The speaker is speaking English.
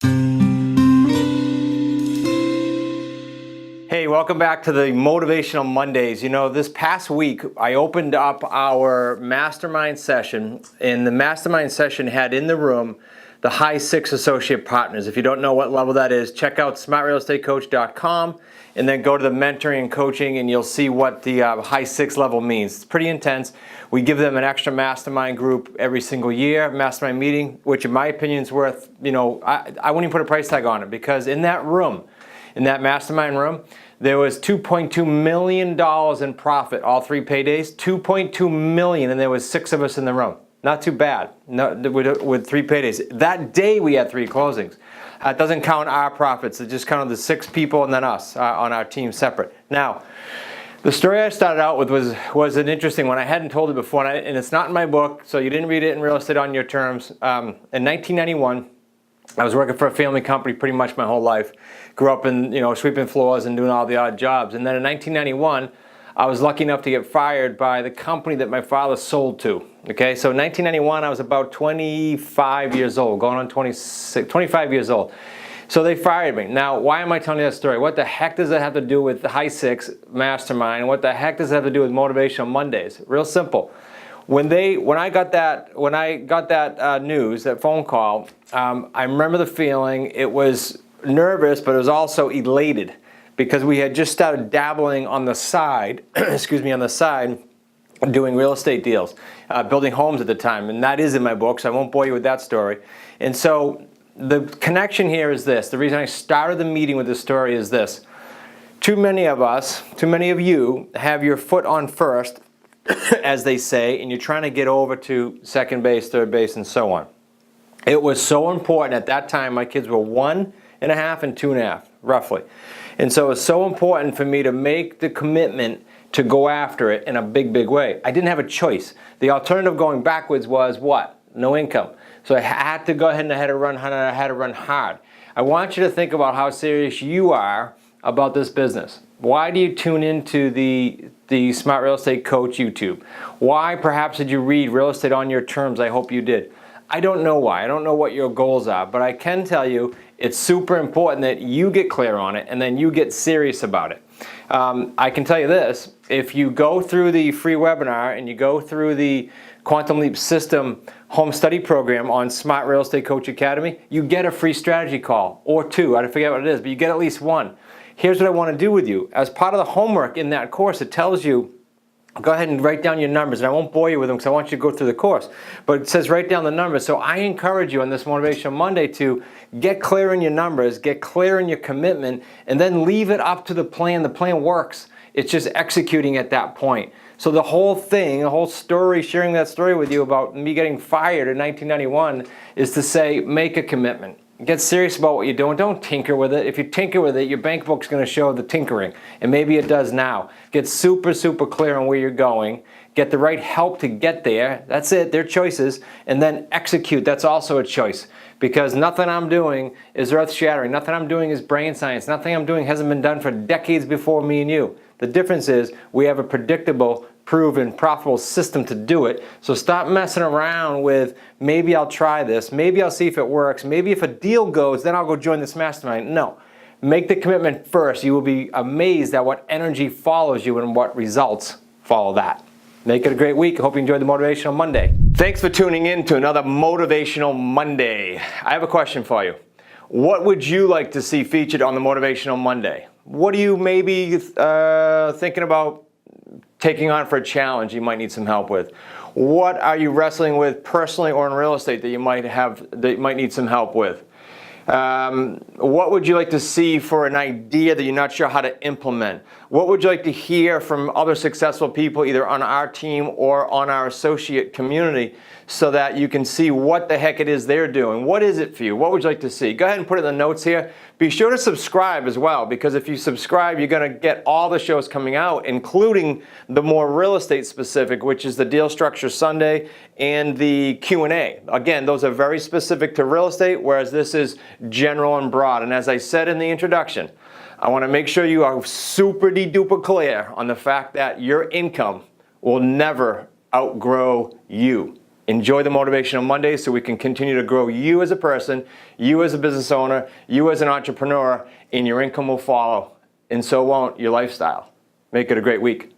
Hey, welcome back to the Motivational Mondays. You know, this past week, I opened up our mastermind session, and the mastermind session had in the room the High Six Associate Partners. If you don't know what level that is, check out smartrealestatecoach.com and then go to the mentoring and coaching, and you'll see what the High Six level means. It's pretty intense. We give them an extra mastermind group every single year, mastermind meeting, which in my opinion is worth, I wouldn't even put a price tag on it, because in that room, in that mastermind room, there was $2.2 million in profit all 3 paydays, $2.2 million, and there was 6 of us in the room. Not too bad, with 3 paydays. That day we had 3 closings. It doesn't count our profits, it just counted the 6 people and then us on our team separate. Now, the story I started out with was an interesting one. I hadn't told it before, and it's not in my book, so you didn't read it in Real Estate on Your Terms. In 1991, I was working for a family company pretty much my whole life. Grew up in, sweeping floors and doing all the odd jobs. And then in 1991, I was lucky enough to get fired by the company that my father sold to. Okay, so in 1991, I was about 25 years old, going on 25 years old. So they fired me. Now, why am I telling you that story? What the heck does that have to do with the High Six Mastermind? What the heck does it have to do with Motivational Mondays? Real simple. When I got that news, that phone call, I remember the feeling. It was nervous, but it was also elated, because we had just started dabbling on the side, doing real estate deals, building homes at the time, and that is in my book, so I won't bore you with that story. And so the connection here is this. The reason I started the meeting with this story is this. Too many of you have your foot on first, as they say, and you're trying to get over to second base, third base, and so on. It was so important at that time. My kids were 1.5 and 2.5, roughly. And so it's so important for me to make the commitment to go after it in a big, big way. I didn't have a choice. The alternative going backwards was what? No income. So I had to go ahead and I had to run hard. I want you to think about how serious you are about this business. Why do you tune into the Smart Real Estate Coach YouTube? Why perhaps did you read Real Estate on Your Terms? I hope you did. I don't know why. I don't know what your goals are, but I can tell you it's super important that you get clear on it and then you get serious about it. I can tell you this, if you go through the free webinar and you go through the Quantum Leap System home study program on Smart Real Estate Coach Academy, you get a free strategy call, or 2, I forget what it is, but you get at least 1. Here's what I want to do with you. As part of the homework in that course, it tells you, go ahead and write down your numbers, and I won't bore you with them because I want you to go through the course. But it says write down the numbers. So I encourage you on this Motivational Monday to get clear in your numbers, get clear in your commitment, and then leave it up to the plan. The plan works. It's just executing at that point. So the whole thing, the whole story, sharing that story with you about me getting fired in 1991 is to say, make a commitment. Get serious about what you're doing. Don't tinker with it. If you tinker with it, your bank book's going to show the tinkering, and maybe it does now. Get super, super clear on where you're going. Get the right help to get there. That's it. They're choices. And then execute. That's also a choice, because nothing I'm doing is earth-shattering. Nothing I'm doing is brain science. Nothing I'm doing hasn't been done for decades before me and you. The difference is we have a predictable, proven, profitable system to do it. So stop messing around with, maybe I'll try this, maybe I'll see if it works, maybe if a deal goes, then I'll go join this mastermind. No. Make the commitment first. You will be amazed at what energy follows you and what results follow that. Make it a great week. I hope you enjoyed the Motivational Monday. Thanks for tuning in to another Motivational Monday. I have a question for you. What would you like to see featured on the Motivational Monday? What are you maybe thinking about taking on for a challenge you might need some help with? What are you wrestling with personally or in real estate that you might need some help with? What would you like to see for an idea that you're not sure how to implement? What would you like to hear from other successful people either on our team or on our associate community so that you can see what the heck it is they're doing? What is it for you? What would you like to see? Go ahead and put it in the notes here. Be sure to subscribe as well, because if you subscribe, you're going to get all the shows coming out, including the more real estate specific, which is the Deal Structure Sunday and the Q&A. Again, those are very specific to real estate, whereas this is general and broad. And as I said in the introduction, I want to make sure you are super duper clear on the fact that your income will never outgrow you. Enjoy the Motivational Mondays so we can continue to grow you as a person, you as a business owner, you as an entrepreneur, and your income will follow. And so won't your lifestyle. Make it a great week.